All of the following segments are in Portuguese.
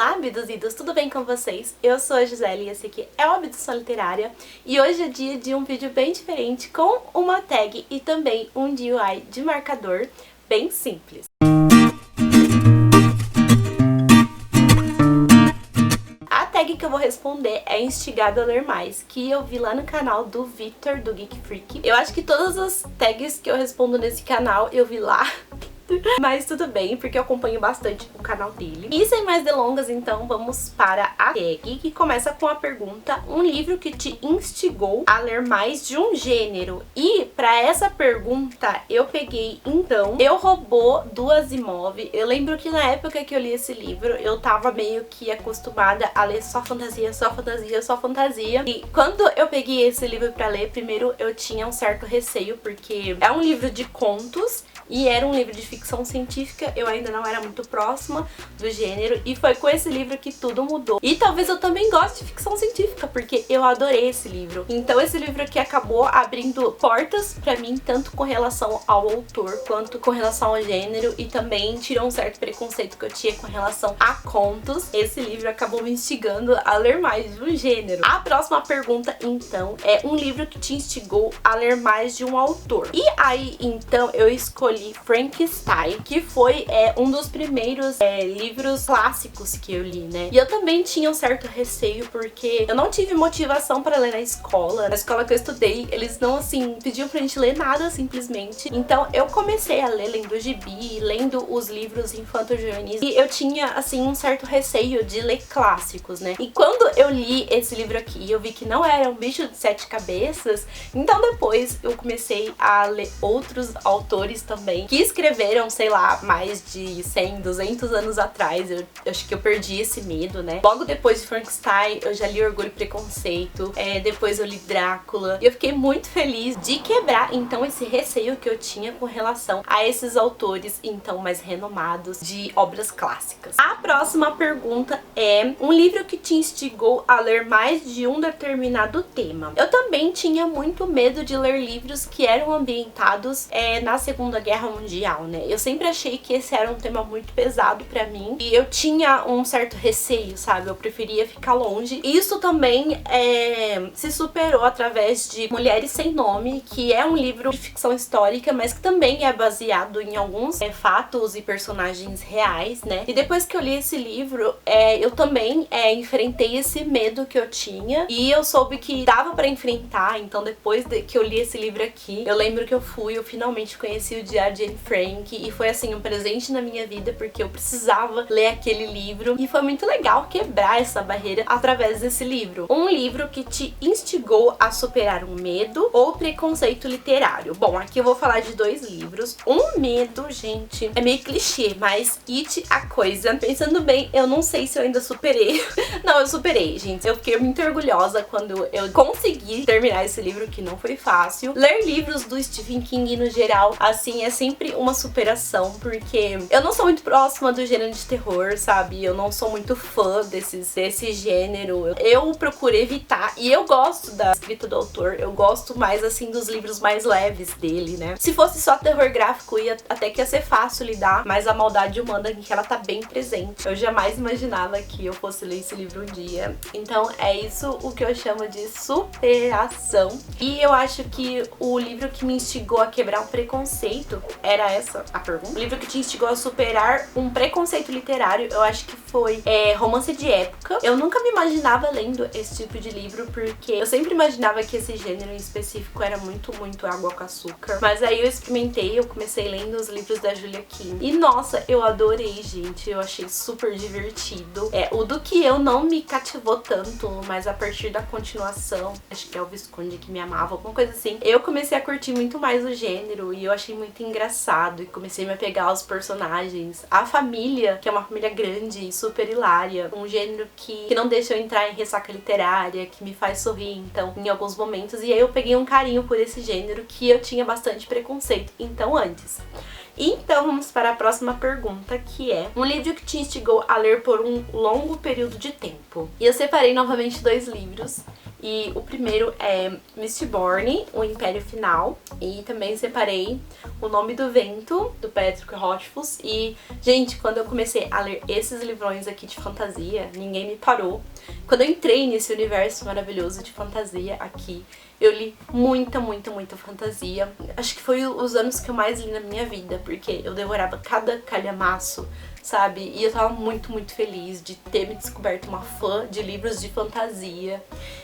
Olá, abduzidos, tudo bem com vocês? Eu sou a Gisele e esse aqui é o Abdução Literária e hoje é dia de um vídeo bem diferente com uma tag e também um DIY de marcador bem simples. A tag que eu vou responder é Instigado a Ler Mais, que eu vi lá no canal do Victor, do Geek Freak. Eu acho que todas as tags que eu respondo nesse canal eu vi lá. Mas tudo bem, porque eu acompanho bastante o canal dele. E sem mais delongas, então, vamos para a tag, que começa com a pergunta: um livro que te instigou a ler mais de um gênero? E para essa pergunta, eu peguei, então, Eu, Robô, do Asimov. Eu lembro que na época que eu li esse livro, eu tava meio que acostumada a ler só fantasia, só fantasia, só fantasia. E quando eu peguei esse livro pra ler, primeiro eu tinha um certo receio, porque é um livro de contos e era um livro de ficção científica, eu ainda não era muito próxima do gênero, e foi com esse livro que tudo mudou. E talvez eu também goste de ficção científica, porque eu adorei esse livro. Então esse livro aqui acabou abrindo portas pra mim, tanto com relação ao autor, quanto com relação ao gênero, e também tirou um certo preconceito que eu tinha com relação a contos. Esse livro acabou me instigando a ler mais de um gênero. A próxima pergunta, então, é um livro que te instigou a ler mais de um autor. E aí, então, eu escolhi Frankenstein, que foi um dos primeiros livros clássicos que eu li, né? E eu também tinha um certo receio, porque eu não tive motivação para ler na escola. Na escola que eu estudei, eles não, assim, pediam pra gente ler nada, simplesmente. Então eu comecei a ler lendo gibi, lendo os livros infanto-juvenis, e eu tinha, assim, um certo receio de ler clássicos, né? E quando eu li esse livro aqui, eu vi que não era um bicho de 7 cabeças, então depois eu comecei a ler outros autores também, que escreveram, sei lá, mais de 100, 200 anos atrás. Eu acho que eu perdi esse medo, né? Logo depois de Frankenstein, eu já li Orgulho e Preconceito, depois eu li Drácula, e eu fiquei muito feliz de quebrar, então, esse receio que eu tinha com relação a esses autores, então, mais renomados de obras clássicas. A próxima pergunta é um livro que te instigou a ler mais de um determinado tema. Eu também tinha muito medo de ler livros que eram ambientados na Segunda Guerra Mundial, né? Eu sempre achei que esse era um tema muito pesado pra mim e eu tinha um certo receio, sabe? Eu preferia ficar longe. Isso também se superou através de Mulheres Sem Nome, que é um livro de ficção histórica, mas que também é baseado em alguns fatos e personagens reais, né? E depois que eu li esse livro, eu também enfrentei esse medo que eu tinha, e eu soube que dava pra enfrentar. Então depois que eu li esse livro aqui, eu lembro que eu finalmente conheci o Diário de Anne Frank, e foi, assim, um presente na minha vida, porque eu precisava ler aquele livro, e foi muito legal quebrar essa barreira através desse livro. Um livro que te instigou a superar um medo ou preconceito literário. Bom, aqui eu vou falar de dois livros. Um medo, gente, é meio clichê, mas It, a Coisa. Pensando bem, eu não sei se eu ainda superei. Não, eu superei, gente. Eu fiquei muito orgulhosa quando eu consegui terminar esse livro, que não foi fácil. Ler livros do Stephen King, no geral, assim, é sempre uma superação, porque eu não sou muito próxima do gênero de terror, sabe? Eu não sou muito fã desse gênero. Eu procuro evitar, e eu gosto da escrita do autor, eu gosto mais, assim, dos livros mais leves dele, né? Se fosse só terror gráfico, até que ia ser fácil lidar, mas a maldade humana aqui, ela tá bem presente. Eu jamais imaginava que eu fosse ler esse livro um dia. Então é isso o que eu chamo de superação. E eu acho que o livro que me instigou a quebrar um preconceito, era essa a pergunta? O livro que te instigou a superar um preconceito literário, eu acho que foi romance de época. Eu nunca me imaginava lendo esse tipo de livro, porque eu sempre imaginava que esse gênero em específico era muito, muito água com açúcar. Mas aí eu experimentei, eu comecei lendo os livros da Julia Quinn, e nossa, eu adorei, gente. Eu achei super divertido. O do que eu não me cativou tanto, mas a partir da continuação, acho que é o Visconde que me amava, alguma coisa assim, eu comecei a curtir muito mais o gênero, e eu achei muito engraçado, e comecei a me apegar aos personagens, a família, que é uma família grande e super hilária, um gênero que não deixa eu entrar em ressaca literária, que me faz sorrir, então, em alguns momentos. E aí eu peguei um carinho por esse gênero que eu tinha bastante preconceito, então, antes. Então vamos para a próxima pergunta, que é um livro que te instigou a ler por um longo período de tempo. E eu separei novamente dois livros, E o primeiro é Mistborn, O Império Final. E também separei O Nome do Vento, do Patrick Rothfuss. E, gente, quando eu comecei a ler esses livrões aqui de fantasia, ninguém me parou. Quando eu entrei nesse universo maravilhoso de fantasia aqui, eu li muita fantasia. Acho que foi os anos que eu mais li na minha vida, porque eu devorava cada calhamaço, sabe? E eu tava muito feliz de ter me descoberto uma fã de livros de fantasia.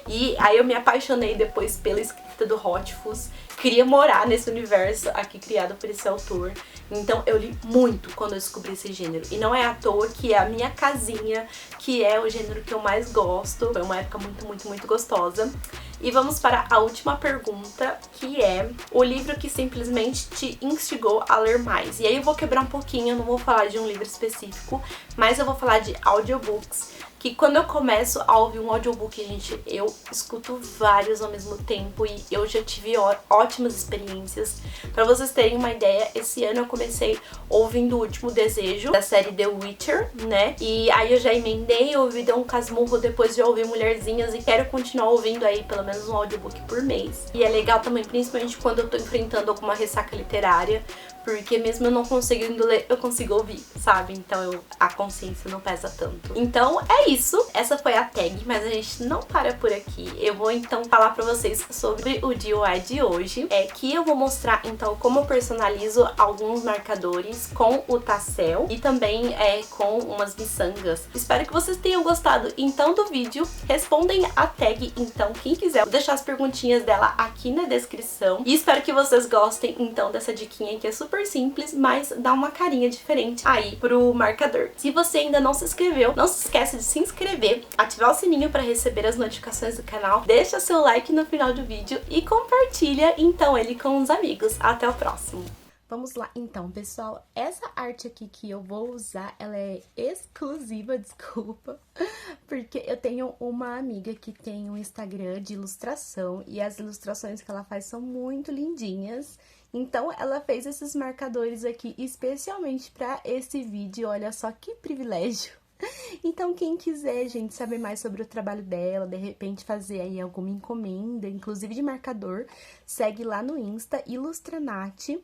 E aí eu me apaixonei depois pela escrita do Rothfuss. Queria morar nesse universo aqui criado por esse autor. Então eu li muito quando eu descobri esse gênero. E não é à toa que é a minha casinha, que é o gênero que eu mais gosto. Foi uma época muito gostosa. E vamos para a última pergunta, que é o livro que simplesmente te instigou a ler mais. E aí eu vou quebrar um pouquinho, eu não vou falar de um livro específico, mas eu vou falar de audiobooks. Que quando eu começo a ouvir um audiobook, gente, eu escuto vários ao mesmo tempo e eu já tive ótimas experiências. Pra vocês terem uma ideia, esse ano eu comecei ouvindo O Último Desejo, da série The Witcher, né? E aí eu já emendei, ouvi Dom Casmurro depois de ouvir Mulherzinhas e quero continuar ouvindo aí pelo menos um audiobook por mês. E é legal também, principalmente quando eu tô enfrentando alguma ressaca literária, porque mesmo eu não conseguindo ler, eu consigo ouvir, sabe? Então a consciência não pesa tanto. Então é isso, essa foi a tag, mas a gente não para por aqui. Eu vou então falar pra vocês sobre o DIY de hoje, que eu vou mostrar então como eu personalizo alguns marcadores com o Tassel e também com umas miçangas. Espero que vocês tenham gostado então do vídeo. Respondem a tag então, quem quiser. Vou deixar as perguntinhas dela aqui na descrição. E espero que vocês gostem então dessa diquinha que é super simples, mas dá uma carinha diferente aí pro marcador. Se você ainda não se inscreveu, não se esquece de se inscrever, ativar o sininho para receber as notificações do canal, deixa seu like no final do vídeo e compartilha então ele com os amigos. Até o próximo! Vamos lá então, pessoal, essa arte aqui que eu vou usar, ela é exclusiva, desculpa, porque eu tenho uma amiga que tem um Instagram de ilustração e as ilustrações que ela faz são muito lindinhas. Então, ela fez esses marcadores aqui especialmente para esse vídeo, olha só que privilégio. Então, quem quiser, gente, saber mais sobre o trabalho dela, de repente fazer aí alguma encomenda, inclusive de marcador, segue lá no Insta, Ilustranat.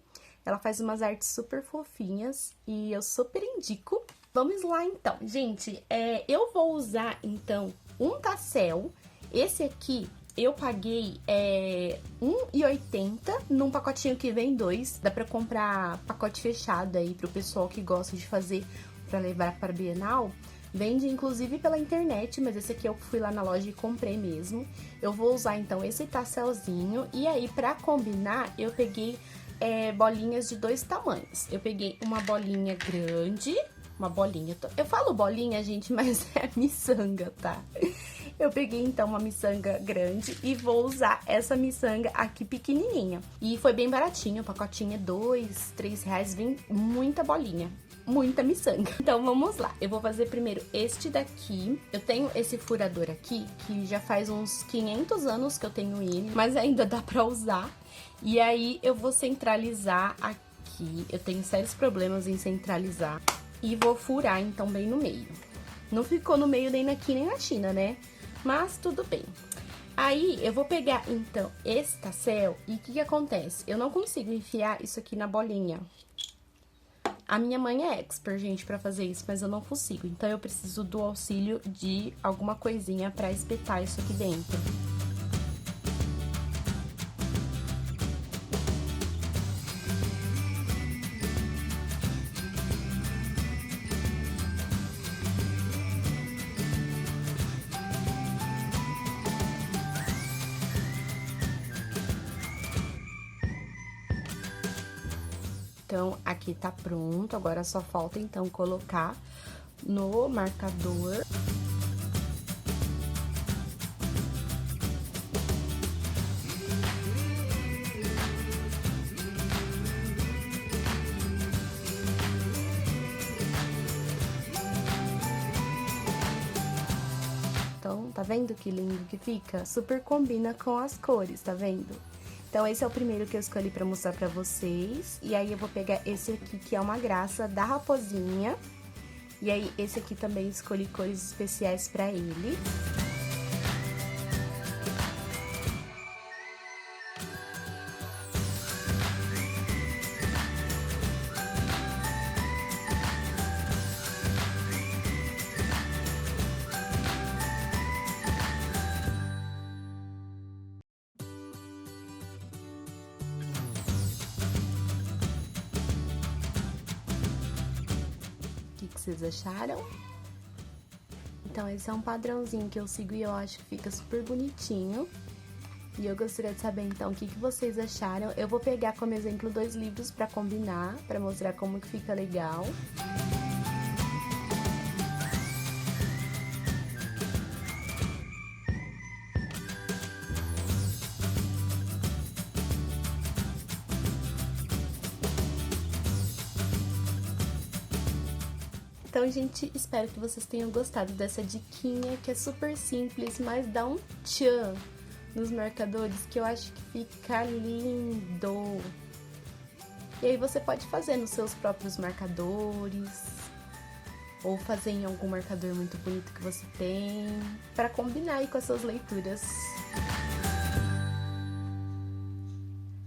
Ela faz umas artes super fofinhas e eu super indico. Vamos lá, então. Gente, eu vou usar, então, um Tassel. Esse aqui eu paguei R$1,80 num pacotinho que vem 2. Dá pra comprar pacote fechado aí pro pessoal que gosta de fazer pra levar para a Bienal. Vende inclusive pela internet, mas esse aqui eu fui lá na loja e comprei mesmo. Eu vou usar então esse tasselzinho e aí pra combinar eu peguei bolinhas de 2 tamanhos. Eu peguei uma bolinha grande, uma bolinha, eu falo bolinha, gente, mas é miçanga, tá? Eu peguei então uma miçanga grande e vou usar essa miçanga aqui pequenininha. E foi bem baratinho, o pacotinho é R$2, R$3, vem muita bolinha. Muita miçanga. Então, vamos lá. Eu vou fazer primeiro este daqui. Eu tenho esse furador aqui, que já faz uns 500 anos que eu tenho ele, mas ainda dá pra usar. E aí, eu vou centralizar aqui. Eu tenho sérios problemas em centralizar. E vou furar, então, bem no meio. Não ficou no meio nem aqui, nem na China, né? Mas, tudo bem. Aí, eu vou pegar, então, esse tassel. E o que acontece? Eu não consigo enfiar isso aqui na bolinha. A minha mãe é expert, gente, pra fazer isso, mas eu não consigo. Então, eu preciso do auxílio de alguma coisinha pra espetar isso aqui dentro. Então, aqui tá pronto, agora só falta, então, colocar no marcador. Então, tá vendo que lindo que fica? Super combina com as cores, tá vendo? Então, esse é o primeiro que eu escolhi pra mostrar pra vocês. E aí, eu vou pegar esse aqui, que é uma graça da raposinha. E aí, esse aqui também escolhi cores especiais pra ele. vocês acharam? Então esse é um padrãozinho que eu sigo e eu acho que fica super bonitinho. E eu gostaria de saber então o que vocês acharam. Eu vou pegar como exemplo 2 livros pra combinar, pra mostrar como que fica legal. Então, gente, espero que vocês tenham gostado dessa diquinha, que é super simples, mas dá um tchan nos marcadores, que eu acho que fica lindo. E aí você pode fazer nos seus próprios marcadores, ou fazer em algum marcador muito bonito que você tem, para combinar aí com as suas leituras.